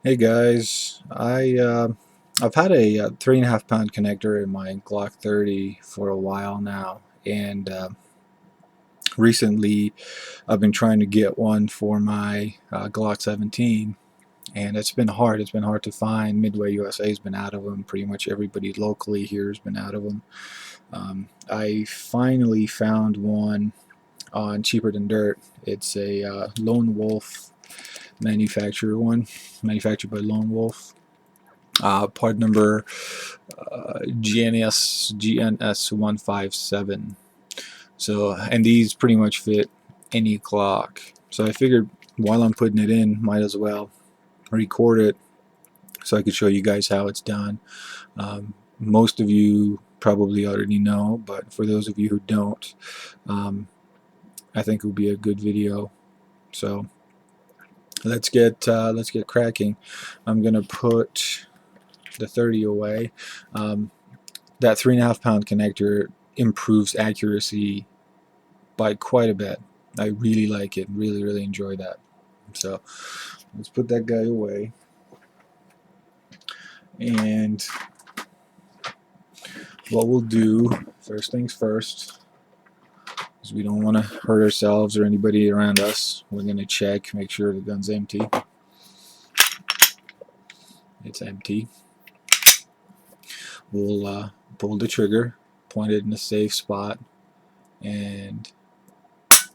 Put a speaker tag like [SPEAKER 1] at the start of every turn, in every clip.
[SPEAKER 1] Hey guys, I've had a 3.5 pound connector in my Glock 30 for a while now, and recently I've been trying to get one for my Glock 17, and it's been hard. It's been hard to find. Midway USA has been out of them. Pretty much everybody locally here has been out of them. I finally found one on Cheaper Than Dirt. It's a Lone Wolf manufactured by Lone Wolf. Part number GNS 157. So, and these pretty much fit any Glock. So I figured while I'm putting it in, might as well record it so I could show you guys how it's done. Most of you probably already know, but for those of you who don't, I think it would be a good video. So let's get cracking. I'm gonna put the 30 away. That 3.5 pound connector improves accuracy by quite a bit. I really like it. Really enjoy that. So let's put that guy away. And what we'll do, first things first, is we don't want to hurt ourselves or anybody around us. We're going to check, make sure the gun's empty. It's empty. We'll pull the trigger, point it in a safe spot, and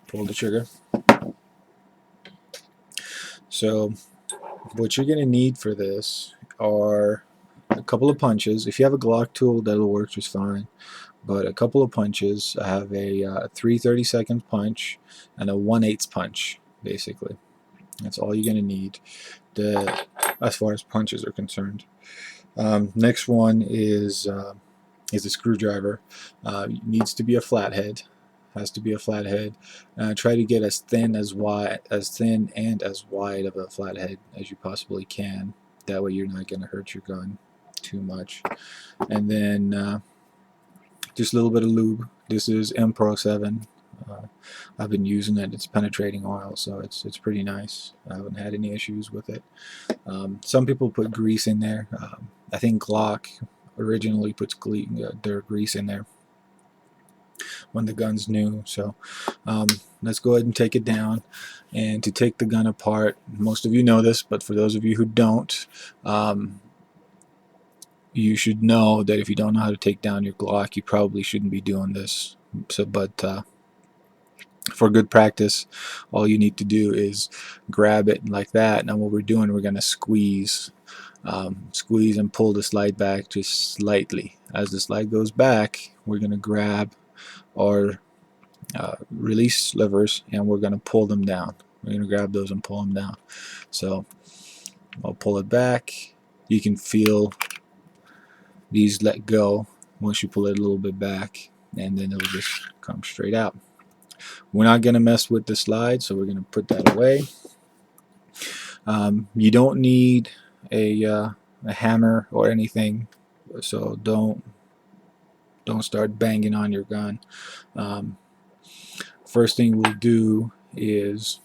[SPEAKER 1] pull the trigger. So what you're going to need for this are a couple of punches. If you have a Glock tool, that'll work just fine. But a couple of punches. I have a 3/32 punch and a 1/8 punch, basically. That's all you're going to need as far as punches are concerned. Next one is a screwdriver. It needs to be a flathead. Has to be a flathead. Try to get as thin and as wide of a flathead as you possibly can. That way you're not going to hurt your gun too much. And then just a little bit of lube. This is M Pro 7. I've been using it. It's penetrating oil, so it's pretty nice. I haven't had any issues with it. Some people put grease in there. I think Glock originally puts their grease in there when the gun's new. So let's go ahead and take it down. And to take the gun apart, most of you know this, but for those of you who don't, you should know that if you don't know how to take down your Glock, you probably shouldn't be doing this. So, but for good practice, all you need to do is grab it like that. Now what we're doing, we're going to squeeze and pull the slide back just slightly. As the slide goes back, we're going to grab our release levers and we're going to pull them down. We're going to grab those and pull them down. So I'll pull it back. You can feel these let go once you pull it a little bit back, and then it'll just come straight out. We're not going to mess with the slide, so we're going to put that away. You don't need a hammer or anything, so don't start banging on your gun. First thing we'll do is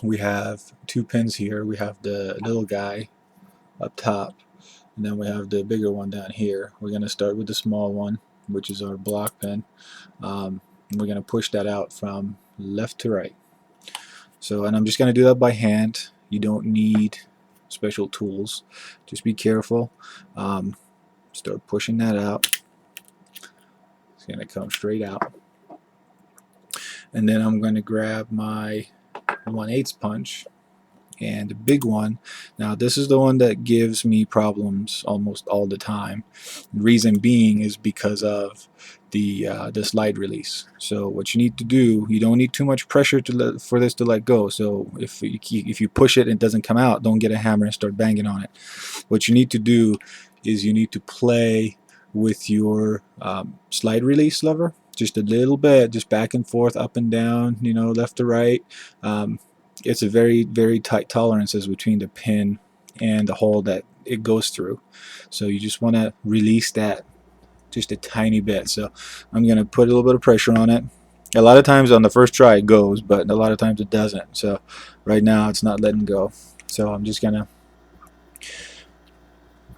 [SPEAKER 1] we have two pins here. We have the little guy up top, and then we have the bigger one down here. We're going to start with the small one, which is our block pin. We're going to push that out from left to right. So, and I'm just going to do that by hand. You don't need special tools. Just be careful. Start pushing that out. It's going to come straight out. And then I'm going to grab my 1/8 punch and the big one. Now this is the one that gives me problems almost all the time. The reason being is because of the slide release. So what you need to do, you don't need too much pressure for this to let go. So if you push it and it doesn't come out, don't get a hammer and start banging on it. What you need to do is you need to play with your slide release lever just a little bit, just back and forth, up and down, you know, left to right. It's a very tight tolerances between the pin and the hole that it goes through. So you just want to release that just a tiny bit. So I'm going to put a little bit of pressure on it. A lot of times on the first try it goes, but a lot of times it doesn't. So right now it's not letting go. So I'm just going to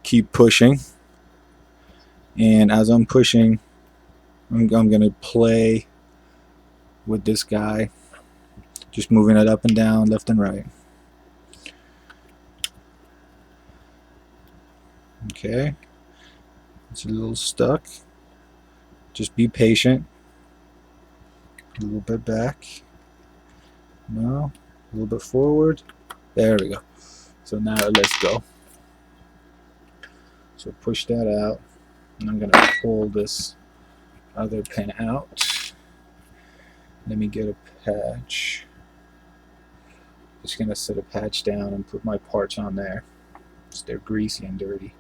[SPEAKER 1] keep pushing, and as I'm pushing, I'm going to play with this guy, just moving it up and down, left and right. Okay, it's a little stuck. Just be patient. A little bit back. No, a little bit forward. There we go. So now let's go. So push that out. And I'm going to pull this other pin out. Let me get a patch. Just going to set a patch down and put my parts on there. So they're greasy and dirty.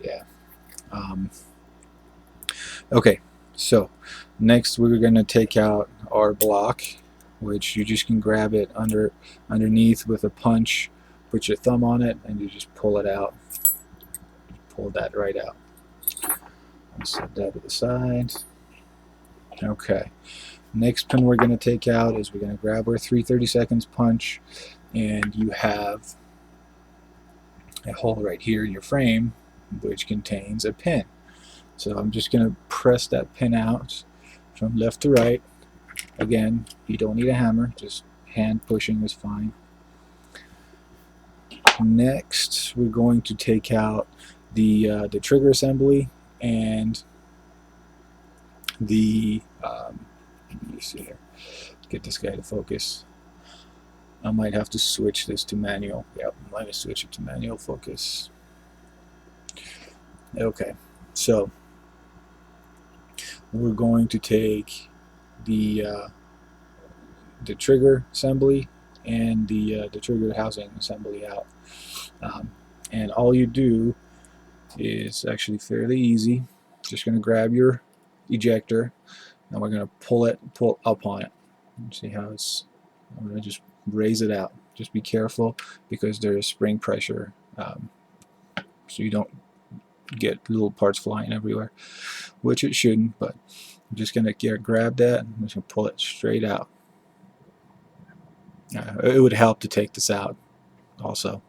[SPEAKER 1] Yeah. Okay, so next we're going to take out our block, which you just can grab it underneath with a punch, put your thumb on it, and you just pull it out. Pull that right out. And set that to the side. Okay. Next pin we're going to take out is we're going to grab our 3/32 punch, and you have a hole right here in your frame which contains a pin. So I'm just going to press that pin out from left to right. Again, you don't need a hammer, just hand pushing is fine. Next, we're going to take out the trigger assembly and the let me see here. Get this guy to focus. I might have to switch this to manual. Yep, I might switch it to manual focus. Okay, so we're going to take the trigger assembly and the trigger housing assembly out, and all you do is actually fairly easy. Just going to grab your ejector and we're going to pull up on it. See how it's, I'm going to just raise it out. Just be careful because there is spring pressure, so you don't get little parts flying everywhere, which it shouldn't, but I'm just going to grab that and I'm just going to pull it straight out. It would help to take this out also.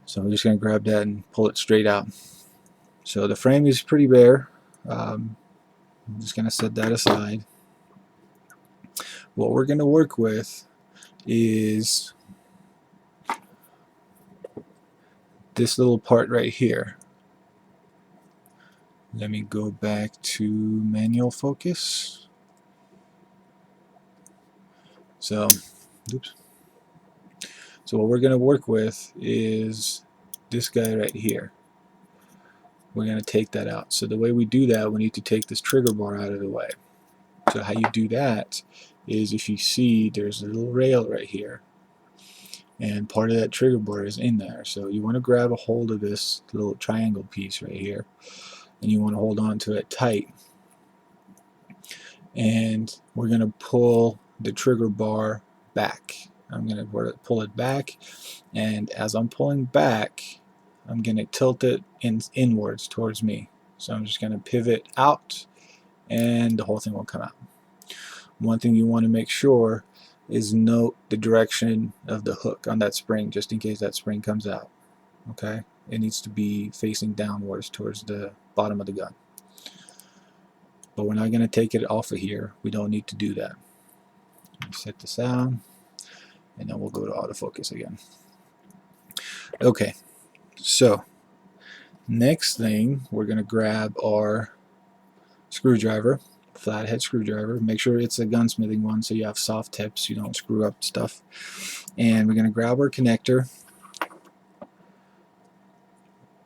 [SPEAKER 1] So I'm just going to grab that and pull it straight out. So the frame is pretty bare. I'm just going to set that aside. What we're going to work with is this little part right here. Let me go back to manual focus. So, oops. So what we're going to work with is this guy right here. We're going to take that out. So the way we do that, we need to take this trigger bar out of the way. So how you do that is, if you see, there's a little rail right here, and part of that trigger bar is in there. So you want to grab a hold of this little triangle piece right here, and you want to hold on to it tight. And we're going to pull the trigger bar back. I'm going to pull it back, and as I'm pulling back, I'm going to tilt it inwards towards me. So I'm just going to pivot out, and the whole thing will come out. One thing you want to make sure is note the direction of the hook on that spring, just in case that spring comes out. Okay, it needs to be facing downwards towards the bottom of the gun. But we're not going to take it off of here. We don't need to do that. Set the sound, and then we'll go to autofocus again. Okay, so next thing, we're going to grab our screwdriver, flathead screwdriver. Make sure it's a gunsmithing one so you have soft tips, you don't screw up stuff. And we're going to grab our connector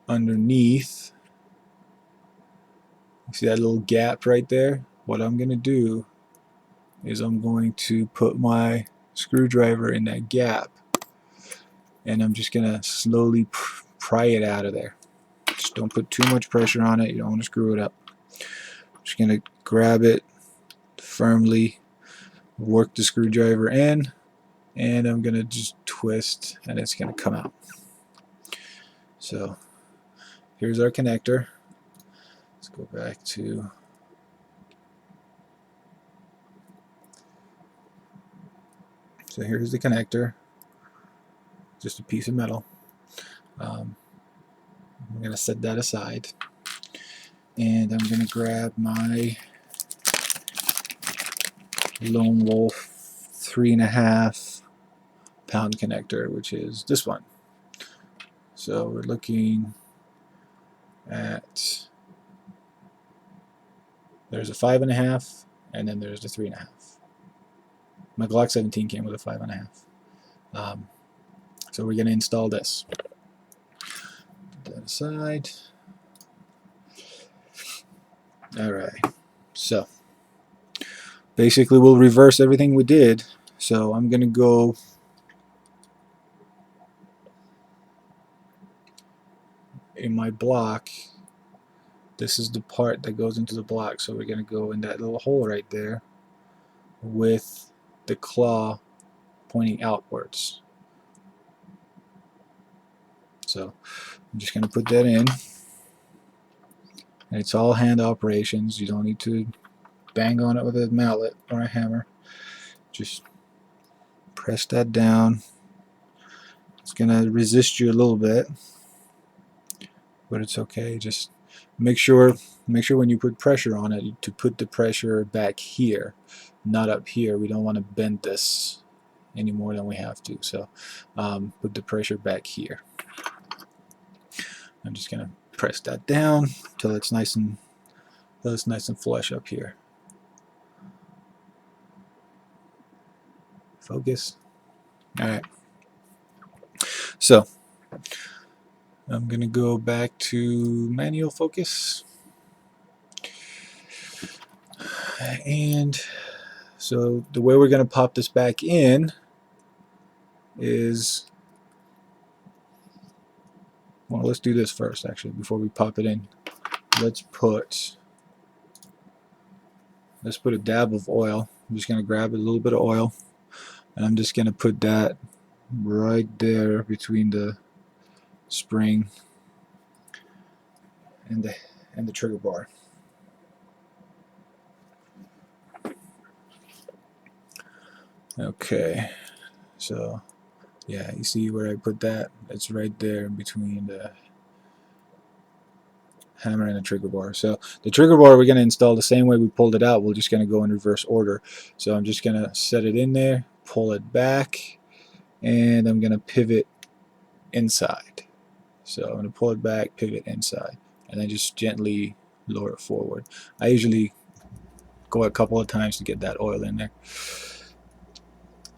[SPEAKER 1] underneath. See that little gap right there? What I'm going to do is I'm going to put my screwdriver in that gap, and I'm just going to slowly pry it out of there. Just don't put too much pressure on it. You don't want to screw it up. Just going to grab it firmly, work the screwdriver in, and I'm going to just twist, and it's going to come out. So here's our connector. Let's go back to so here's the connector, just a piece of metal. I'm going to set that aside, and I'm going to grab my Lone Wolf 3.5 pound connector, which is this one. So we're looking at, there's a 5.5, and then there's the 3.5. My Glock 17 came with a 5.5. So we're going to install this. Put that aside. Alright, so basically we'll reverse everything we did. So I'm going to go in my block. This is the part that goes into the block, so we're going to go in that little hole right there with the claw pointing outwards. So I'm just going to put that in, and it's all hand operations. You don't need to bang on it with a mallet or a hammer. Just press that down. It's going to resist you a little bit, but it's okay. Just make sure when you put pressure on it to put the pressure back here, not up here. We don't want to bend this any more than we have to. So put the pressure back here. I'm just gonna press that down till it's nice and flush up here. Focus. All right. So I'm gonna go back to manual focus, and so the way we're gonna pop this back in is, well, let's do this first actually before we pop it in. Let's put a dab of oil. I'm just gonna grab a little bit of oil, and I'm just gonna put that right there between the spring and the trigger bar. Okay, so yeah, you see where I put that? It's right there between the hammer and the trigger bar. So the trigger bar we're going to install the same way we pulled it out. We're just going to go in reverse order. So I'm just going to set it in there, pull it back, and I'm going to pivot inside. So I'm going to pull it back, pivot inside, and then just gently lower it forward. I usually go a couple of times to get that oil in there.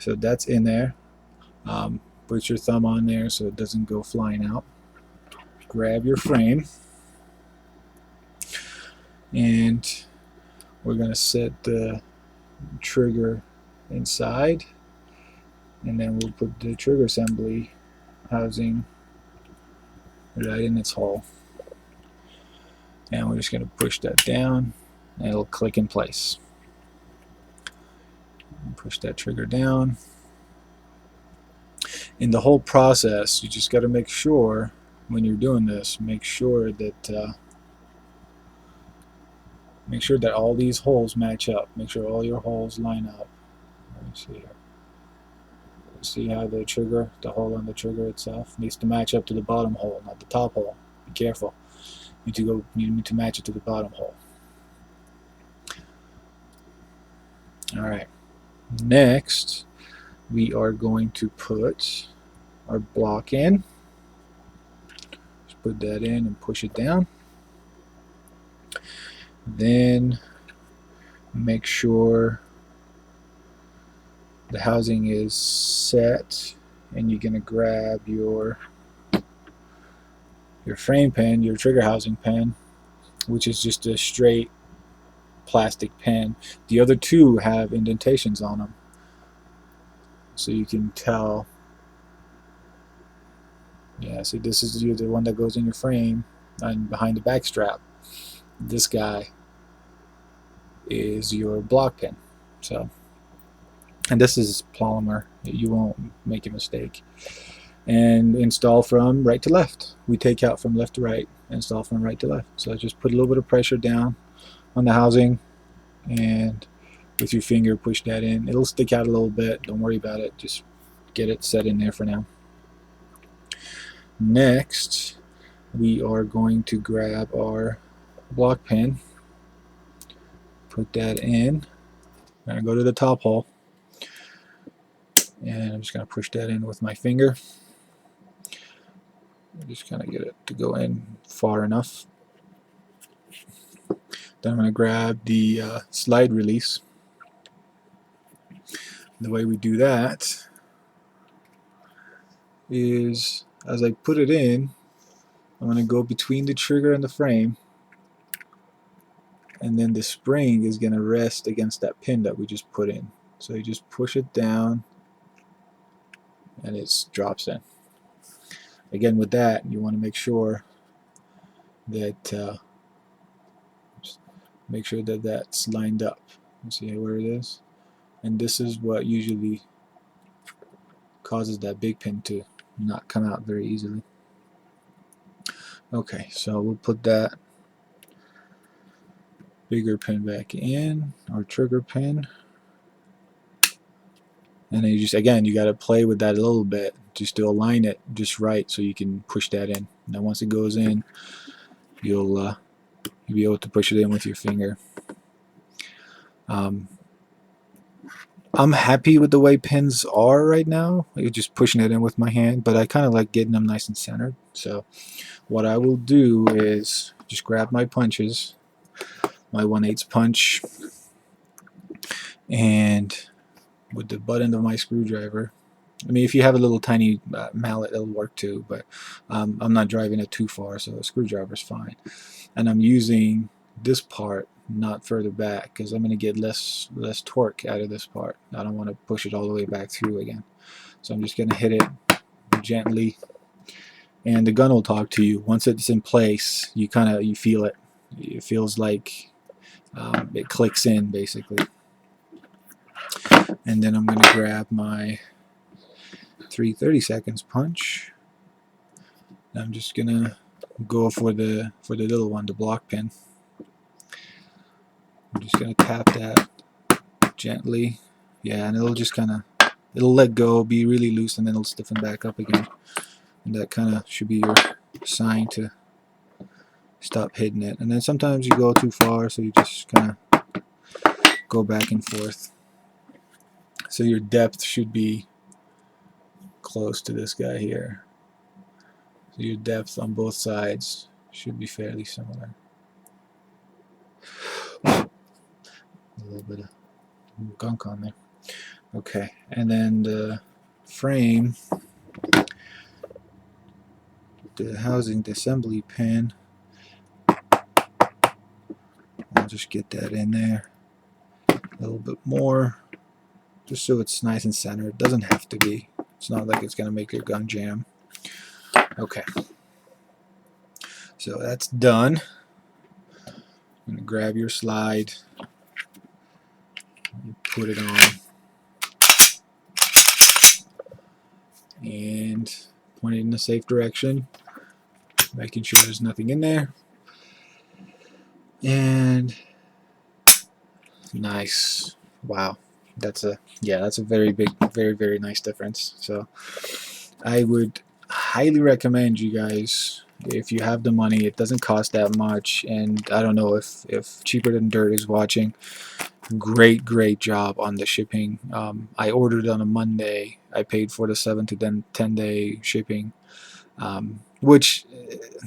[SPEAKER 1] So that's in there. Put your thumb on there so it doesn't go flying out. Grab your frame, and we're going to set the trigger inside, and then we'll put the trigger assembly housing right in its hole, and we're just going to push that down, and it'll click in place. Push that trigger down. In the whole process, you just got to make sure when you're doing this, make sure that all these holes match up. Make sure all your holes line up. Let me see here. See how the trigger, the hole on the trigger itself, needs to match up to the bottom hole, not the top hole. Be careful. You need to match it to the bottom hole. All right. Next, we are going to put our block in. Just put that in and push it down. Then make sure the housing is set, and you're going to grab your frame pin, your trigger housing pin, which is just a straight plastic pin. The other two have indentations on them, so you can tell. Yeah, see, this is the one that goes in your frame and behind the back strap. This guy is your block pin. So, and this is polymer. You won't make a mistake. And install from right to left. We take out from left to right, install from right to left. So just put a little bit of pressure down on the housing, and with your finger push that in. It'll stick out a little bit. Don't worry about it. Just get it set in there for now. Next, we are going to grab our block pin, put that in. I'm going to go to the top hole, and I'm just going to push that in with my finger. Just kind of get it to go in far enough. Then I'm going to grab the slide release. The way we do that is, as I put it in, I'm going to go between the trigger and the frame, and then the spring is going to rest against that pin that we just put in. So you just push it down and it drops in. Again, with that, you want to make sure that that's lined up. You see where it is? And this is what usually causes that big pin to not come out very easily. Okay, so we'll put that bigger pin back in, our trigger pin. And then you just, again, you got to play with that a little bit just to align it just right so you can push that in. Now once it goes in, you'll be able to push it in with your finger. I'm happy with the way pins are right now. You're just pushing it in with my hand, but I kind of like getting them nice and centered. So what I will do is just grab my punches, my 1/8 punch, and with the butt end of my screwdriver. I mean, if you have a little tiny mallet, it'll work too, but I'm not driving it too far, so a screwdriver's fine. And I'm using this part not further back because I'm going to get less torque out of this part. I don't want to push it all the way back through again. So I'm just going to hit it gently, and the gun will talk to you. Once it's in place, you feel it. It feels like it clicks in basically. And then I'm going to grab my 3/30 seconds punch. I'm just gonna go for the little one, the block pin. I'm just gonna tap that gently. Yeah, and it'll let go, be really loose, and then it'll stiffen back up again. And that kind of should be your sign to stop hitting it. And then sometimes you go too far, so you just kind of go back and forth. So your depth should be close to this guy here. So your depth on both sides should be fairly similar. A little bit of gunk on there. Okay, and then the frame, the housing, the assembly pin, I'll just get that in there a little bit more, just so it's nice and centered. It doesn't have to be. It's not like it's going to make your gun jam. Okay, so that's done. I'm going to grab your slide, put it on, and point it in a safe direction, making sure there's nothing in there. And nice. Wow, that's a very big, very nice difference. So I would highly recommend you guys, if you have the money. It doesn't cost that much, and I don't know if Cheaper Than Dirt is watching. Great job on the shipping. I ordered on a Monday. I paid for the 7 to 10 day shipping, which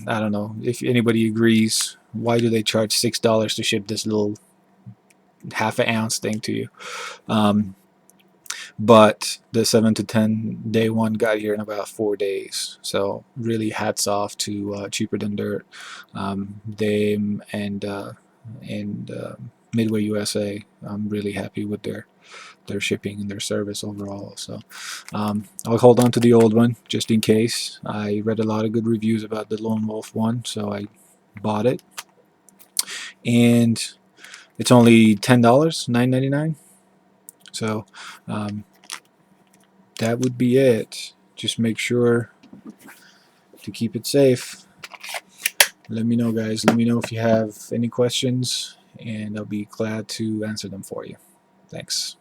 [SPEAKER 1] I don't know if anybody agrees. Why do they charge $6 to ship this little half an ounce thing to you? But the 7 to 10 day one got here in about 4 days. So really hats off to Cheaper Than Dirt, them, and Midway USA. I'm really happy with their shipping and their service overall. So I'll hold on to the old one just in case. I read a lot of good reviews about the Lone Wolf one, so I bought it, and it's only $10, $9.99. So that would be it. Just make sure to keep it safe. Let me know, guys. Let me know if you have any questions, and I'll be glad to answer them for you. Thanks.